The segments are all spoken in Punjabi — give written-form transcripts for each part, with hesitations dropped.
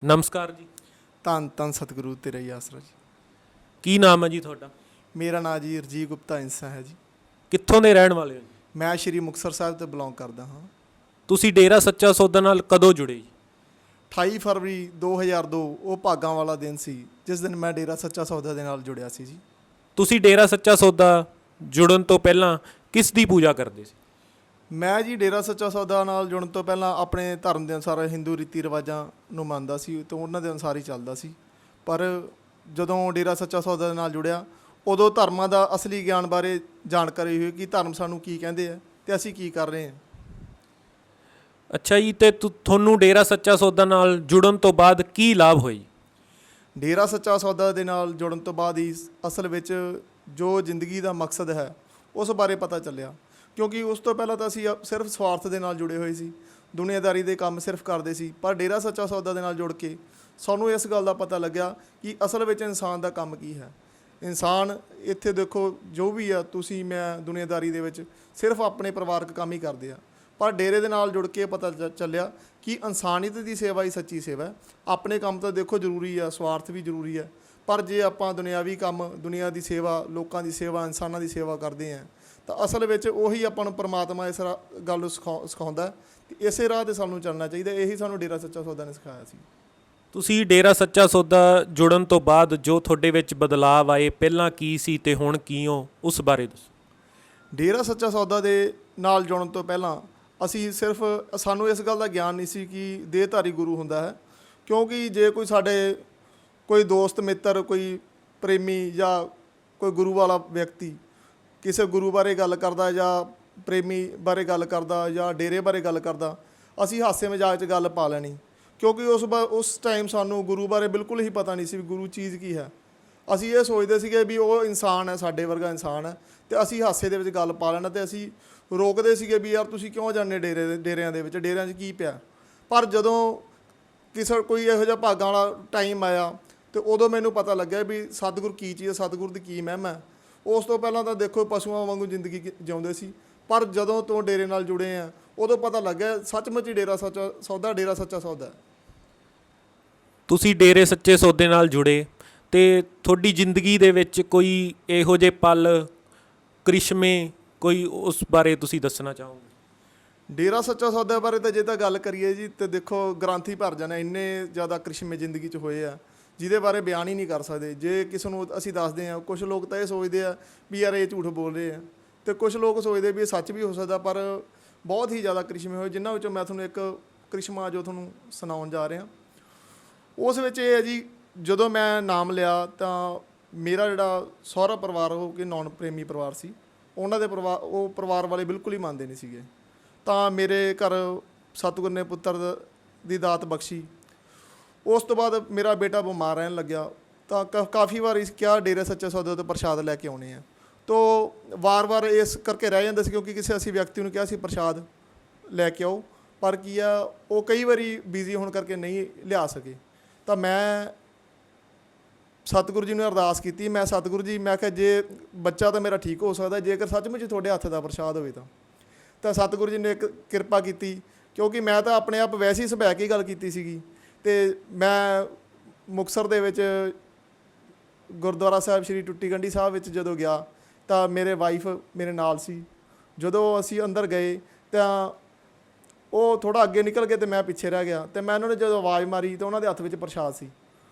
ਨਮਸਕਾਰ ਜੀ। ਧੰਨ ਧੰਨ ਸਤਿਗੁਰੂ ਤੇਰਾ ਹੀ ਆਸਰਾ ਜੀ। ਕੀ ਨਾਮ ਹੈ ਜੀ ਤੁਹਾਡਾ? ਮੇਰਾ ਨਾਂ ਜੀ ਰਜੀਵ ਗੁਪਤਾ ਇੰਸਾ ਹੈ ਜੀ। ਕਿੱਥੋਂ ਦੇ ਰਹਿਣ ਵਾਲੇ ਹੋ ਜੀ? ਮੈਂ ਸ਼੍ਰੀ ਮੁਕਤਸਰ ਸਾਹਿਬ ਤੋਂ ਬਿਲੋਂਗ ਕਰਦਾ ਹਾਂ। ਤੁਸੀਂ ਡੇਰਾ ਸੱਚਾ ਸੌਦਾ ਨਾਲ ਕਦੋਂ ਜੁੜੇ ਜੀ? 28 ਫਰਵਰੀ 2002 ਉਹ ਭਾਗਾਂ ਵਾਲਾ ਦਿਨ ਸੀ ਜਿਸ ਦਿਨ ਮੈਂ ਡੇਰਾ ਸੱਚਾ ਸੌਦਾ ਦੇ ਨਾਲ ਜੁੜਿਆ ਸੀ ਜੀ। ਤੁਸੀਂ ਡੇਰਾ ਸੱਚਾ ਸੌਦਾ ਜੁੜਨ ਤੋਂ ਪਹਿਲਾਂ ਕਿਸ ਦੀ ਪੂਜਾ ਕਰਦੇ ਸੀ? ਮੈਂ ਜੀ ਡੇਰਾ ਸੱਚਾ ਸੌਦਾ ਨਾਲ ਜੁੜਨ ਤੋਂ ਪਹਿਲਾਂ ਆਪਣੇ ਧਰਮ ਦੇ ਅਨੁਸਾਰ ਹਿੰਦੂ ਰੀਤੀ ਰਿਵਾਜਾਂ ਨੂੰ ਮੰਨਦਾ ਸੀ ਅਤੇ ਉਹਨਾਂ ਦੇ ਅਨੁਸਾਰ ਹੀ ਚੱਲਦਾ ਸੀ। ਪਰ ਜਦੋਂ ਡੇਰਾ ਸੱਚਾ ਸੌਦਾ ਦੇ ਨਾਲ ਜੁੜਿਆ ਉਦੋਂ ਧਰਮਾਂ ਦਾ ਅਸਲੀ ਗਿਆਨ ਬਾਰੇ ਜਾਣਕਾਰੀ ਹੋਈ ਕਿ ਧਰਮ ਸਾਨੂੰ ਕੀ ਕਹਿੰਦੇ ਆ ਅਤੇ ਅਸੀਂ ਕੀ ਕਰ ਰਹੇ ਹਾਂ। ਅੱਛਾ ਜੀ, ਅਤੇ ਤੁਹਾਨੂੰ ਡੇਰਾ ਸੱਚਾ ਸੌਦਾ ਨਾਲ ਜੁੜਨ ਤੋਂ ਬਾਅਦ ਕੀ ਲਾਭ ਹੋਏ? ਡੇਰਾ ਸੱਚਾ ਸੌਦਾ ਦੇ ਨਾਲ ਜੁੜਨ ਤੋਂ ਬਾਅਦ ਹੀ ਅਸਲ ਵਿੱਚ ਜੋ ਜ਼ਿੰਦਗੀ ਦਾ ਮਕਸਦ ਹੈ ਉਸ ਬਾਰੇ ਪਤਾ ਚੱਲਿਆ, ਕਿਉਂਕਿ ਉਸ ਤੋਂ ਪਹਿਲਾਂ ਤਾਂ ਅਸੀਂ ਸਿਰਫ ਸਵਾਰਥ ਦੇ ਨਾਲ ਜੁੜੇ ਹੋਏ ਸੀ, ਦੁਨੀਆਦਾਰੀ ਦੇ ਕੰਮ ਸਿਰਫ ਕਰਦੇ ਸੀ। ਪਰ ਡੇਰਾ ਸੱਚਾ ਸੌਦਾ ਦੇ ਨਾਲ ਜੁੜ ਕੇ ਸਾਨੂੰ ਇਸ ਗੱਲ ਦਾ ਪਤਾ ਲੱਗਿਆ ਕਿ ਅਸਲ ਵਿੱਚ ਇਨਸਾਨ ਦਾ ਕੰਮ ਕੀ ਹੈ। ਇਨਸਾਨ ਇੱਥੇ ਦੇਖੋ ਜੋ ਵੀ ਆ, ਤੁਸੀਂ ਮੈਂ ਦੁਨੀਆਦਾਰੀ ਦੇ ਵਿੱਚ ਸਿਰਫ ਆਪਣੇ ਪਰਿਵਾਰਕ ਕੰਮ ਹੀ ਕਰਦੇ ਆ, ਪਰ ਡੇਰੇ ਦੇ ਨਾਲ ਜੁੜ ਕੇ ਪਤਾ ਚੱਲਿਆ ਕਿ ਇਨਸਾਨੀਅਤ ਦੀ ਸੇਵਾ ਹੀ ਸੱਚੀ ਸੇਵਾ ਹੈ। ਆਪਣੇ ਕੰਮ ਤਾਂ ਦੇਖੋ ਜ਼ਰੂਰੀ ਆ, ਸਵਾਰਥ ਵੀ ਜ਼ਰੂਰੀ ਹੈ, ਪਰ ਜੇ ਆਪਾਂ ਦੁਨਿਆਵੀ ਕੰਮ, ਦੁਨੀਆ ਦੀ ਸੇਵਾ, ਲੋਕਾਂ ਦੀ ਸੇਵਾ, ਇਨਸਾਨਾਂ ਦੀ ਸੇਵਾ ਕਰਦੇ ਹਾਂ ਤਾਂ ਅਸਲ ਵਿੱਚ ਉਹੀ ਆਪਾਂ ਨੂੰ ਪਰਮਾਤਮਾ ਇਸ ਗੱਲ ਨੂੰ ਸਿਖਾਉਂਦਾ ਅਤੇ ਇਸੇ ਰਾਹ 'ਤੇ ਸਾਨੂੰ ਚੱਲਣਾ ਚਾਹੀਦਾ। ਇਹੀ ਸਾਨੂੰ ਡੇਰਾ ਸੱਚਾ ਸੌਦਾ ਨੇ ਸਿਖਾਇਆ ਸੀ। ਤੁਸੀਂ ਡੇਰਾ ਸੱਚਾ ਸੌਦਾ ਜੁੜਨ ਤੋਂ ਬਾਅਦ ਜੋ ਤੁਹਾਡੇ ਵਿੱਚ ਬਦਲਾਅ ਆਏ, ਪਹਿਲਾਂ ਕੀ ਸੀ ਅਤੇ ਹੁਣ ਕੀ ਹੋ, ਉਸ ਬਾਰੇ ਦੱਸੋ। ਡੇਰਾ ਸੱਚਾ ਸੌਦਾ ਦੇ ਨਾਲ ਜੁੜਨ ਤੋਂ ਪਹਿਲਾਂ ਅਸੀਂ ਸਾਨੂੰ ਇਸ ਗੱਲ ਦਾ ਗਿਆਨ ਨਹੀਂ ਸੀ ਕਿ ਦੇਹਧਾਰੀ ਗੁਰੂ ਹੁੰਦਾ ਹੈ, ਕਿਉਂਕਿ ਜੇ ਕੋਈ ਦੋਸਤ ਮਿੱਤਰ, ਕੋਈ ਪ੍ਰੇਮੀ ਜਾਂ ਕੋਈ ਗੁਰੂ ਵਾਲਾ ਵਿਅਕਤੀ ਕਿਸੇ ਗੁਰੂ ਬਾਰੇ ਗੱਲ ਕਰਦਾ ਜਾਂ ਪ੍ਰੇਮੀ ਬਾਰੇ ਗੱਲ ਕਰਦਾ ਜਾਂ ਡੇਰੇ ਬਾਰੇ ਗੱਲ ਕਰਦਾ, ਅਸੀਂ ਹਾਸੇ ਮਜ਼ਾਕ 'ਚ ਗੱਲ ਪਾ ਲੈਣੀ, ਕਿਉਂਕਿ ਉਸ ਟਾਈਮ ਸਾਨੂੰ ਗੁਰੂ ਬਾਰੇ ਬਿਲਕੁਲ ਹੀ ਪਤਾ ਨਹੀਂ ਸੀ ਵੀ ਗੁਰੂ ਚੀਜ਼ ਕੀ ਹੈ। ਅਸੀਂ ਇਹ ਸੋਚਦੇ ਸੀਗੇ ਵੀ ਉਹ ਇਨਸਾਨ ਹੈ, ਸਾਡੇ ਵਰਗਾ ਇਨਸਾਨ ਹੈ, ਅਤੇ ਅਸੀਂ ਹਾਸੇ ਦੇ ਵਿੱਚ ਗੱਲ ਪਾ ਲੈਣਾ ਅਤੇ ਅਸੀਂ ਰੋਕਦੇ ਸੀਗੇ ਵੀ ਯਾਰ ਤੁਸੀਂ ਕਿਉਂ ਜਾਂਦੇ ਡੇਰਿਆਂ ਦੇ ਵਿੱਚ, ਡੇਰਿਆਂ 'ਚ ਕੀ ਪਿਆ। ਪਰ ਜਦੋਂ ਕੋਈ ਇਹੋ ਜਿਹਾ ਭਾਗਾਂ ਵਾਲਾ ਟਾਈਮ ਆਇਆ ਅਤੇ ਉਦੋਂ ਮੈਨੂੰ ਪਤਾ ਲੱਗਿਆ ਵੀ ਸਤਿਗੁਰ ਕੀ ਚੀਜ਼ ਹੈ, ਸਤਿਗੁਰ ਦੀ ਕੀ ਮਹਿਮਾ ਹੈ। ਉਸ ਤੋਂ ਪਹਿਲਾਂ ਤਾਂ ਦੇਖੋ ਪਸ਼ੂਆਂ ਵਾਂਗੂ ਜ਼ਿੰਦਗੀ ਜਿਉਂਦੇ ਸੀ, ਪਰ ਜਦੋਂ ਤੋਂ ਡੇਰੇ ਨਾਲ ਜੁੜੇ ਆ ਉਦੋਂ ਪਤਾ ਲੱਗਿਆ ਸੱਚਮੁੱਚ ਹੀ ਡੇਰਾ ਸੱਚਾ ਸੌਦਾ ਹੈ। ਤੁਸੀਂ ਡੇਰੇ ਸੱਚੇ ਸੌਦੇ ਨਾਲ ਜੁੜੇ ਅਤੇ ਤੁਹਾਡੀ ਜ਼ਿੰਦਗੀ ਦੇ ਵਿੱਚ ਕੋਈ ਇਹੋ ਜਿਹੇ ਪਲ, ਕ੍ਰਿਸ਼ਮੇ, ਕੋਈ ਉਸ ਬਾਰੇ ਤੁਸੀਂ ਦੱਸਣਾ ਚਾਹੋਗੇ? ਡੇਰਾ ਸੱਚਾ ਸੌਦਾ ਬਾਰੇ ਤਾਂ ਜੇ ਤਾਂ ਗੱਲ ਕਰੀਏ ਜੀ ਤਾਂ ਦੇਖੋ ਗ੍ਰੰਥ ਹੀ ਭਰ ਜਾਣਾ, ਇੰਨੇ ਜ਼ਿਆਦਾ ਕ੍ਰਿਸ਼ਮੇ ਜ਼ਿੰਦਗੀ 'ਚ ਹੋਏ ਆ ਜਿਹਦੇ ਬਾਰੇ ਬਿਆਨ ਹੀ ਨਹੀਂ ਕਰ ਸਕਦੇ। ਜੇ ਕਿਸੇ ਨੂੰ ਅਸੀਂ ਦੱਸਦੇ ਹਾਂ, ਕੁਛ ਲੋਕ ਤਾਂ ਇਹ ਸੋਚਦੇ ਆ ਵੀ ਯਾਰ ਇਹ ਝੂਠ ਬੋਲ ਰਹੇ ਆ, ਅਤੇ ਕੁਛ ਲੋਕ ਸੋਚਦੇ ਵੀ ਇਹ ਸੱਚ ਵੀ ਹੋ ਸਕਦਾ, ਪਰ ਬਹੁਤ ਹੀ ਜ਼ਿਆਦਾ ਕ੍ਰਿਸ਼ਮੇ ਹੋਏ, ਜਿਨ੍ਹਾਂ ਵਿੱਚੋਂ ਮੈਂ ਤੁਹਾਨੂੰ ਇੱਕ ਕ੍ਰਿਸ਼ਮਾ ਜੋ ਤੁਹਾਨੂੰ ਸੁਣਾਉਣ ਜਾ ਰਿਹਾ। ਉਸ ਵਿੱਚ ਇਹ ਹੈ ਜੀ, ਜਦੋਂ ਮੈਂ ਨਾਮ ਲਿਆ ਤਾਂ ਮੇਰਾ ਜਿਹੜਾ ਸਹੁਰਾ ਪਰਿਵਾਰ ਉਹ ਕਿ ਨੌਨ ਪ੍ਰੇਮੀ ਪਰਿਵਾਰ ਸੀ, ਉਹਨਾਂ ਦੇ ਪਰਿਵਾਰ ਵਾਲੇ ਬਿਲਕੁਲ ਹੀ ਮੰਨਦੇ ਨਹੀਂ ਸੀਗੇ। ਤਾਂ ਮੇਰੇ ਘਰ ਸਤਿਗੁਰ ਨੇ ਪੁੱਤਰ ਦੀ ਦਾਤ ਬਖਸ਼ੀ। ਉਸ ਤੋਂ ਬਾਅਦ ਮੇਰਾ ਬੇਟਾ ਬਿਮਾਰ ਰਹਿਣ ਲੱਗਿਆ, ਤਾਂ ਕਾਫੀ ਵਾਰ ਕਿਹਾ ਡੇਰੇ ਸੱਚੇ ਸੌਦੇ ਤੋਂ ਪ੍ਰਸ਼ਾਦ ਲੈ ਕੇ ਆਉਣੇ ਆ, ਤਾਂ ਵਾਰ-ਵਾਰ ਇਸ ਕਰਕੇ ਰਹਿ ਜਾਂਦਾ ਸੀ, ਕਿਉਂਕਿ ਕਿਸੇ ਅਸੀਂ ਵਿਅਕਤੀ ਨੂੰ ਕਿਹਾ ਸੀ ਪ੍ਰਸ਼ਾਦ ਲੈ ਕੇ ਆਓ, ਪਰ ਕੀ ਆ ਉਹ ਕਈ ਵਾਰੀ ਬਿਜ਼ੀ ਹੋਣ ਕਰਕੇ ਨਹੀਂ ਲਿਆ ਸਕੇ। ਤਾਂ ਮੈਂ ਸਤਿਗੁਰੂ ਜੀ ਨੂੰ ਅਰਦਾਸ ਕੀਤੀ, ਸਤਿਗੁਰੂ ਜੀ ਮੈਂ ਕਿਹਾ ਜੇ ਬੱਚਾ ਤਾਂ ਮੇਰਾ ਠੀਕ ਹੋ ਸਕਦਾ, ਜੇਕਰ ਸੱਚਮੁੱਚ ਤੁਹਾਡੇ ਹੱਥ ਦਾ ਪ੍ਰਸ਼ਾਦ ਹੋਵੇ ਤਾਂ ਸਤਿਗੁਰੂ ਜੀ ਨੇ ਇੱਕ ਕਿਰਪਾ ਕੀਤੀ, ਕਿਉਂਕਿ ਮੈਂ ਤਾਂ ਆਪਣੇ ਆਪ ਵੈਸੇ ਹੀ ਸੁਭਾਅ ਕੇ ਗੱਲ ਕੀਤੀ ਸੀਗੀ। ਅਤੇ ਮੈਂ ਮੁਕਤਸਰ ਦੇ ਵਿੱਚ ਗੁਰਦੁਆਰਾ ਸਾਹਿਬ ਸ਼੍ਰੀ ਟੁੱਟੀ ਗੰਢੀ ਸਾਹਿਬ ਵਿੱਚ ਜਦੋਂ ਗਿਆ ਤਾਂ ਮੇਰੇ ਵਾਈਫ ਮੇਰੇ ਨਾਲ ਸੀ। ਜਦੋਂ ਅਸੀਂ ਅੰਦਰ ਗਏ ਤਾਂ ਉਹ ਥੋੜ੍ਹਾ ਅੱਗੇ ਨਿਕਲ ਗਏ ਅਤੇ ਮੈਂ ਪਿੱਛੇ ਰਹਿ ਗਿਆ, ਅਤੇ ਮੈਂ ਉਹਨਾਂ ਨੇ ਜਦੋਂ ਆਵਾਜ਼ ਮਾਰੀ ਤਾਂ ਉਹਨਾਂ ਦੇ ਹੱਥ ਵਿੱਚ ਪ੍ਰਸ਼ਾਦ ਸੀ।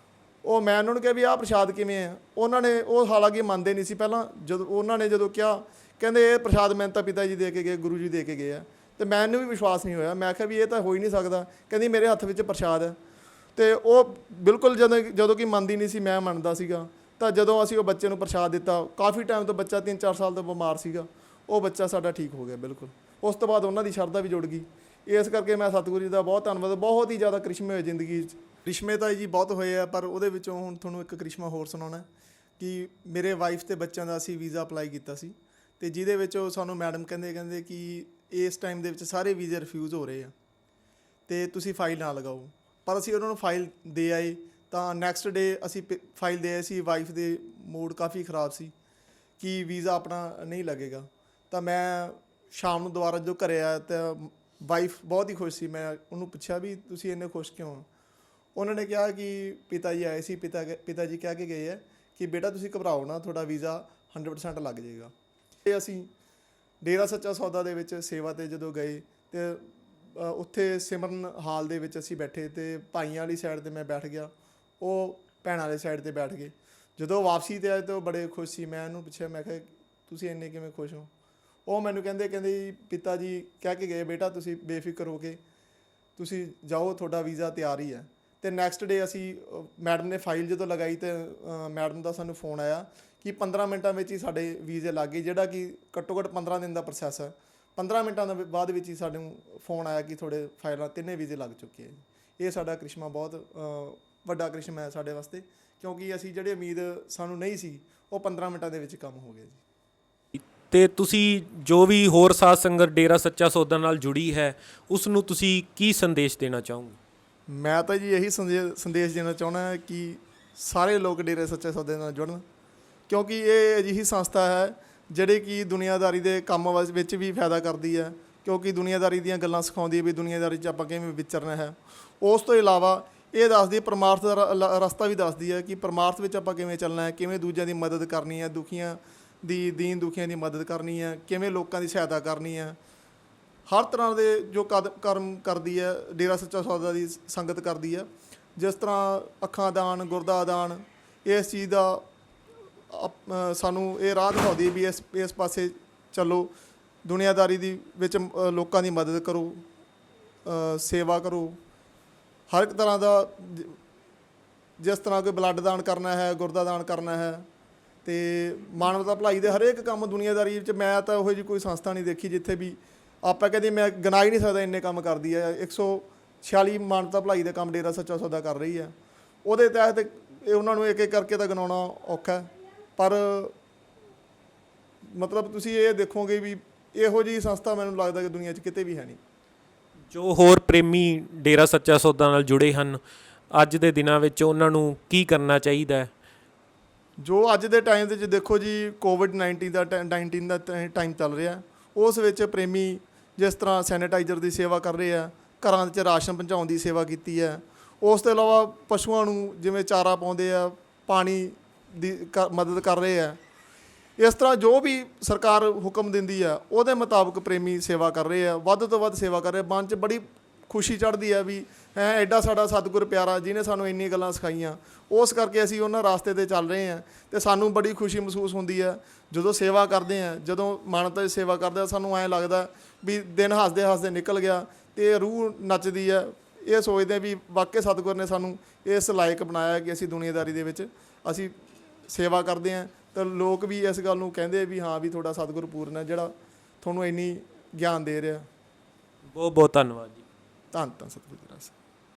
ਮੈਂ ਉਹਨਾਂ ਨੂੰ ਕਿਹਾ ਵੀ ਆਹ ਪ੍ਰਸ਼ਾਦ ਕਿਵੇਂ ਆ। ਉਹ ਹਾਲਾਂਕਿ ਮੰਨਦੇ ਨਹੀਂ ਸੀ ਪਹਿਲਾਂ। ਉਹਨਾਂ ਨੇ ਜਦੋਂ ਕਿਹਾ, ਕਹਿੰਦੇ ਇਹ ਪ੍ਰਸ਼ਾਦ ਮੈਨੂੰ ਤਾਂ ਪਿਤਾ ਜੀ ਦੇ ਕੇ ਗਏ, ਗੁਰੂ ਜੀ ਦੇ ਕੇ ਗਏ ਆ, ਅਤੇ ਮੈਨੂੰ ਵੀ ਵਿਸ਼ਵਾਸ ਨਹੀਂ ਹੋਇਆ। ਮੈਂ ਕਿਹਾ ਵੀ ਇਹ ਤਾਂ ਹੋ ਹੀ ਨਹੀਂ ਸਕਦਾ, ਕਹਿੰਦੀ ਮੇਰੇ ਹੱਥ ਵਿੱਚ ਪ੍ਰਸ਼ਾਦ ਹੈ। ਅਤੇ ਉਹ ਬਿਲਕੁਲ ਜਦੋਂ ਕਿ ਮੰਨਦੀ ਨਹੀਂ ਸੀ, ਮੈਂ ਮੰਨਦਾ ਸੀਗਾ। ਤਾਂ ਜਦੋਂ ਅਸੀਂ ਉਹ ਬੱਚੇ ਨੂੰ ਪ੍ਰਸ਼ਾਦ ਦਿੱਤਾ, ਕਾਫੀ ਟਾਈਮ ਤੋਂ ਬੱਚਾ 3-4 ਸਾਲ ਤੋਂ ਬਿਮਾਰ ਸੀਗਾ, ਉਹ ਬੱਚਾ ਸਾਡਾ ਠੀਕ ਹੋ ਗਿਆ ਬਿਲਕੁਲ। ਉਸ ਤੋਂ ਬਾਅਦ ਉਹਨਾਂ ਦੀ ਸ਼ਰਧਾ ਵੀ ਜੁੜ ਗਈ। ਇਸ ਕਰਕੇ ਮੈਂ ਸਤਿਗੁਰੂ ਜੀ ਦਾ ਬਹੁਤ ਧੰਨਵਾਦ। ਬਹੁਤ ਹੀ ਜ਼ਿਆਦਾ ਕ੍ਰਿਸ਼ਮੇ ਹੋਏ ਜ਼ਿੰਦਗੀ 'ਚ। ਕ੍ਰਿਸ਼ਮੇ ਤਾਂ ਜੀ ਬਹੁਤ ਹੋਏ ਆ, ਪਰ ਉਹਦੇ ਵਿੱਚੋਂ ਹੁਣ ਤੁਹਾਨੂੰ ਇੱਕ ਕ੍ਰਿਸ਼ਮਾ ਹੋਰ ਸੁਣਾਉਣਾ ਕਿ ਮੇਰੇ ਵਾਈਫ ਅਤੇ ਬੱਚਿਆਂ ਦਾ ਅਸੀਂ ਵੀਜ਼ਾ ਅਪਲਾਈ ਕੀਤਾ ਸੀ, ਅਤੇ ਜਿਹਦੇ ਵਿੱਚ ਉਹ ਸਾਨੂੰ ਮੈਡਮ ਕਹਿੰਦੇ ਕਿ ਇਸ ਟਾਈਮ ਦੇ ਵਿੱਚ ਸਾਰੇ ਵੀਜ਼ੇ ਰਿਫਿਊਜ਼ ਹੋ ਰਹੇ ਆ ਅਤੇ ਤੁਸੀਂ ਫਾਈਲ ਨਾ ਲਗਾਓ। ਪਰ ਅਸੀਂ ਉਹਨਾਂ ਨੂੰ ਫਾਈਲ ਦੇ ਆਏ, ਤਾਂ ਨੈਕਸਟ ਡੇ ਅਸੀਂ ਫਾਈਲ ਦੇ ਆਏ ਸੀ। ਵਾਈਫ ਦੇ ਮੂਡ ਕਾਫੀ ਖ਼ਰਾਬ ਸੀ ਕਿ ਵੀਜ਼ਾ ਆਪਣਾ ਨਹੀਂ ਲੱਗੇਗਾ। ਤਾਂ ਮੈਂ ਸ਼ਾਮ ਨੂੰ ਦੁਬਾਰਾ ਜਦੋਂ ਘਰੇ ਆਇਆ ਤਾਂ ਵਾਈਫ ਬਹੁਤ ਹੀ ਖੁਸ਼ ਸੀ। ਮੈਂ ਉਹਨੂੰ ਪੁੱਛਿਆ ਵੀ ਤੁਸੀਂ ਇੰਨੇ ਖੁਸ਼ ਕਿਉਂ ਹੋ? ਉਹਨਾਂ ਨੇ ਕਿਹਾ ਕਿ ਪਿਤਾ ਜੀ ਆਏ ਸੀ, ਪਿਤਾ ਜੀ ਕਹਿ ਕੇ ਗਏ ਹੈ ਕਿ ਬੇਟਾ ਤੁਸੀਂ ਘਬਰਾਓ ਨਾ, ਤੁਹਾਡਾ ਵੀਜ਼ਾ 100% ਲੱਗ ਜਾਏਗਾ। ਤੇ ਅਸੀਂ ਡੇਰਾ ਸੱਚਾ ਸੌਦਾ ਦੇ ਵਿੱਚ ਸੇਵਾ 'ਤੇ ਜਦੋਂ ਗਏ ਤੇ ਉੱਥੇ ਸਿਮਰਨ ਹਾਲ ਦੇ ਵਿੱਚ ਅਸੀਂ ਬੈਠੇ ਤੇ ਭਾਈਆਂ ਵਾਲੀ ਸਾਈਡ 'ਤੇ ਮੈਂ ਬੈਠ ਗਿਆ, ਉਹ ਭੈਣਾਂ ਵਾਲੀ ਸਾਈਡ 'ਤੇ ਬੈਠ ਗਏ। ਜਦੋਂ ਵਾਪਸੀ 'ਤੇ ਆਏ ਤਾਂ ਉਹ ਬੜੇ ਖੁਸ਼ ਸੀ। ਮੈਂ ਉਹਨੂੰ ਪੁੱਛਿਆ, ਮੈਂ ਕਿਹਾ ਤੁਸੀਂ ਇੰਨੇ ਕਿਵੇਂ ਖੁਸ਼ ਹੋ? ਉਹ ਮੈਨੂੰ ਕਹਿੰਦੇ ਜੀ ਪਿਤਾ ਜੀ ਕਹਿ ਕੇ ਗਏ ਬੇਟਾ ਤੁਸੀਂ ਬੇਫਿਕਰ ਹੋ ਕੇ ਤੁਸੀਂ ਜਾਓ, ਤੁਹਾਡਾ ਵੀਜ਼ਾ ਤਿਆਰ ਹੀ ਹੈ। ਅਤੇ ਨੈਕਸਟ ਡੇ ਅਸੀਂ ਮੈਡਮ ਨੇ ਫਾਈਲ ਜਦੋਂ ਲਗਾਈ ਅਤੇ ਮੈਡਮ ਦਾ ਸਾਨੂੰ ਫੋਨ ਆਇਆ ਕਿ 15 ਮਿੰਟਾਂ ਵਿੱਚ ਹੀ ਸਾਡੇ ਵੀਜ਼ੇ ਲੱਗ ਗਏ, ਜਿਹੜਾ ਕਿ ਘੱਟੋ ਘੱਟ 15 ਦਿਨ ਦਾ ਪ੍ਰੋਸੈਸ ਹੈ। 15 ਮਿੰਟਾਂ ਦੇ ਬਾਅਦ ਵਿੱਚ ਹੀ ਸਾਨੂੰ ਫੋਨ ਆਇਆ ਕਿ ਤੁਹਾਡੇ ਫਾਈਲਾਂ 3 ਵੀਜ਼ੇ ਲੱਗ ਚੁੱਕੇ ਹੈ। ਇਹ ਸਾਡਾ ਕ੍ਰਿਸ਼ਮਾ ਬਹੁਤ ਵੱਡਾ ਕ੍ਰਿਸ਼ਮਾ ਹੈ ਸਾਡੇ ਵਾਸਤੇ, ਕਿਉਂਕਿ ਅਸੀਂ ਜਿਹੜੇ ਉਮੀਦ ਸਾਨੂੰ ਨਹੀਂ ਸੀ ਉਹ 15 ਮਿੰਟਾਂ ਦੇ ਵਿੱਚ ਕੰਮ ਹੋ ਗਿਆ ਜੀ। ਤੇ ਤੁਸੀਂ ਜੋ ਵੀ ਹੋਰ ਸਾਧ ਸੰਗਤ ਡੇਰਾ ਸੱਚਾ ਸੌਦਾ ਨਾਲ ਜੁੜੀ ਹੈ ਉਸ ਨੂੰ ਤੁਸੀਂ ਕੀ ਸੰਦੇਸ਼ ਦੇਣਾ ਚਾਹੋਗੇ? ਮੈਂ ਤਾਂ ਜੀ ਇਹੀ ਸੰਦੇਸ਼ ਦੇਣਾ ਚਾਹੁੰਦਾ ਕਿ ਸਾਰੇ ਲੋਕ ਡੇਰੇ ਸੱਚੇ ਸੌਦੇ ਨਾਲ ਜੁੜਨ, ਕਿਉਂਕਿ ਇਹ ਅਜਿਹੀ ਸੰਸਥਾ ਹੈ ਜਿਹੜੀ ਕਿ ਦੁਨੀਆਦਾਰੀ ਦੇ ਕੰਮ ਵਿੱਚ ਵੀ ਫਾਇਦਾ ਕਰਦੀ ਹੈ, ਕਿਉਂਕਿ ਦੁਨੀਆਦਾਰੀ ਦੀਆਂ ਗੱਲਾਂ ਸਿਖਾਉਂਦੀ ਹੈ ਵੀ ਦੁਨੀਆਦਾਰੀ 'ਚ ਆਪਾਂ ਕਿਵੇਂ ਵਿਚਰਨਾ ਹੈ। ਉਸ ਤੋਂ ਇਲਾਵਾ ਇਹ ਦੱਸਦੀ ਹੈ, ਪਰਮਾਰਥ ਦਾ ਰਸਤਾ ਵੀ ਦੱਸਦੀ ਹੈ ਕਿ ਪਰਮਾਰਥ ਵਿੱਚ ਆਪਾਂ ਕਿਵੇਂ ਚੱਲਣਾ ਹੈ, ਕਿਵੇਂ ਦੂਜਿਆਂ ਦੀ ਮਦਦ ਕਰਨੀ ਹੈ, ਦੀਨ ਦੁਖੀਆਂ ਦੀ ਮਦਦ ਕਰਨੀ ਹੈ, ਕਿਵੇਂ ਲੋਕਾਂ ਦੀ ਸਹਾਇਤਾ ਕਰਨੀ ਹੈ। ਹਰ ਤਰ੍ਹਾਂ ਦੇ ਜੋ ਕਰਮ ਕਰਦੀ ਹੈ ਡੇਰਾ ਸੱਚਾ ਸੌਦਾ ਦੀ ਸੰਗਤ ਕਰਦੀ ਹੈ। ਜਿਸ ਤਰ੍ਹਾਂ ਅੱਖਾਂ ਦਾਨ, ਗੁਰਦਾ ਦਾਨ, ਇਸ ਚੀਜ਼ ਦਾ ਸਾਨੂੰ ਇਹ ਰਾਹ ਦਿਖਾਉਂਦੀ ਵੀ ਇਸ ਪਾਸੇ ਚੱਲੋ, ਦੁਨੀਆਦਾਰੀ ਦੀ ਵਿੱਚ ਲੋਕਾਂ ਦੀ ਮਦਦ ਕਰੋ, ਸੇਵਾ ਕਰੋ। ਹਰ ਇੱਕ ਤਰ੍ਹਾਂ ਦਾ ਜਿਸ ਤਰ੍ਹਾਂ ਕੋਈ ਬਲੱਡ ਦਾਨ ਕਰਨਾ ਹੈ, ਗੁਰਦਾ ਦਾਨ ਕਰਨਾ ਹੈ, ਅਤੇ ਮਾਨਵਤਾ ਭਲਾਈ ਦੇ ਹਰੇਕ ਕੰਮ ਦੁਨੀਆਦਾਰੀ ਵਿੱਚ ਮੈਂ ਤਾਂ ਉਹੋ ਜਿਹੀ ਕੋਈ ਸੰਸਥਾ ਨਹੀਂ ਦੇਖੀ ਜਿੱਥੇ ਵੀ ਆਪਾਂ ਕਹਿੰਦੇ ਮੈਂ ਗਿਣਾ ਹੀ ਨਹੀਂ ਸਕਦਾ ਇੰਨੇ ਕੰਮ ਕਰਦੀ ਹੈ। 146 ਮਾਨਵਤਾ ਭਲਾਈ ਦੇ ਕੰਮ ਡੇਰਾ ਸੱਚਾ ਸੌਦਾ ਕਰ ਰਹੀ ਹੈ। ਉਹਦੇ ਤਹਿਤ ਇਹ ਉਹਨਾਂ ਨੂੰ ਇੱਕ ਇੱਕ ਕਰਕੇ ਤਾਂ ਗਿਣਾਉਣਾ ਔਖਾ, ਪਰ ਮਤਲਬ ਤੁਸੀਂ ਇਹ ਦੇਖੋਗੇ ਵੀ ਇਹੋ ਜਿਹੀ ਸੰਸਥਾ ਮੈਨੂੰ ਲੱਗਦਾ ਕਿ ਦੁਨੀਆ 'ਚ ਕਿਤੇ ਵੀ ਹੈ ਨਹੀਂ। ਜੋ ਹੋਰ ਪ੍ਰੇਮੀ ਡੇਰਾ ਸੱਚਾ ਸੌਦਾ ਨਾਲ ਜੁੜੇ ਹਨ ਅੱਜ ਦੇ ਦਿਨਾਂ ਵਿੱਚ ਉਹਨਾਂ ਨੂੰ ਕੀ ਕਰਨਾ ਚਾਹੀਦਾ ਹੈ? ਜੋ ਅੱਜ ਦੇ ਟਾਈਮ ਦੇ ਵਿੱਚ ਦੇਖੋ ਜੀ ਕੋਵਿਡ-19 ਦਾ ਟਾਈਮ ਚੱਲ ਰਿਹਾ, ਉਸ ਵਿੱਚ ਪ੍ਰੇਮੀ ਜਿਸ ਤਰ੍ਹਾਂ ਸੈਨੀਟਾਈਜ਼ਰ ਦੀ ਸੇਵਾ ਕਰ ਰਹੇ ਆ, ਘਰਾਂ 'ਚ ਰਾਸ਼ਨ ਪਹੁੰਚਾਉਣ ਦੀ ਸੇਵਾ ਕੀਤੀ ਹੈ। ਉਸ ਤੋਂ ਇਲਾਵਾ ਪਸ਼ੂਆਂ ਨੂੰ ਜਿਵੇਂ ਚਾਰਾ ਪਾਉਂਦੇ ਆ, ਪਾਣੀ ਦੀ ਮਦਦ ਕਰ ਰਹੇ ਆ। ਇਸ ਤਰ੍ਹਾਂ ਜੋ ਵੀ ਸਰਕਾਰ ਹੁਕਮ ਦਿੰਦੀ ਆ ਉਹਦੇ ਮੁਤਾਬਕ ਪ੍ਰੇਮੀ ਸੇਵਾ ਕਰ ਰਹੇ ਆ, ਵੱਧ ਤੋਂ ਵੱਧ ਸੇਵਾ ਕਰ ਰਹੇ। ਮਨ 'ਚ ਬੜੀ ਖੁਸ਼ੀ ਚੜ੍ਹਦੀ ਹੈ ਵੀ ਐਡਾ ਸਾਡਾ ਸਤਿਗੁਰ ਪਿਆਰਾ ਜਿਹਨੇ ਸਾਨੂੰ ਇੰਨੀਆਂ ਗੱਲਾਂ ਸਿਖਾਈਆਂ, ਉਸ ਕਰਕੇ ਅਸੀਂ ਉਹਨਾਂ ਰਾਸਤੇ 'ਤੇ ਚੱਲ ਰਹੇ ਹਾਂ। ਅਤੇ ਸਾਨੂੰ ਬੜੀ ਖੁਸ਼ੀ ਮਹਿਸੂਸ ਹੁੰਦੀ ਹੈ ਜਦੋਂ ਸੇਵਾ ਕਰਦੇ ਹਾਂ, ਜਦੋਂ ਮਾਨਵਤਾ ਦੀ ਸੇਵਾ ਕਰਦੇ ਹਾਂ। ਸਾਨੂੰ ਐਂ ਲੱਗਦਾ ਵੀ ਦਿਨ ਹੱਸਦੇ ਹੱਸਦੇ ਨਿਕਲ ਗਿਆ ਅਤੇ ਰੂਹ ਨੱਚਦੀ ਹੈ। ਇਹ ਸੋਚਦੇ ਹਾਂ ਵੀ ਵਾਕਈ ਸਤਿਗੁਰ ਨੇ ਸਾਨੂੰ ਇਸ ਲਾਇਕ ਬਣਾਇਆ ਕਿ ਅਸੀਂ ਦੁਨੀਆਦਾਰੀ ਦੇ ਵਿੱਚ ਅਸੀਂ ਸੇਵਾ ਕਰਦੇ ਹਾਂ। ਤਾਂ ਲੋਕ ਵੀ ਇਸ ਗੱਲ ਨੂੰ ਕਹਿੰਦੇ ਵੀ ਹਾਂ ਵੀ ਤੁਹਾਡਾ ਸਤਿਗੁਰ ਪੂਰਨ ਹੈ ਜਿਹੜਾ ਤੁਹਾਨੂੰ ਇੰਨੀ ਗਿਆਨ ਦੇ ਰਿਹਾ। ਬਹੁਤ ਬਹੁਤ ਧੰਨਵਾਦ ਜੀ। ਧੰਨ ਸਤਿਗੁਰ ਜੀ।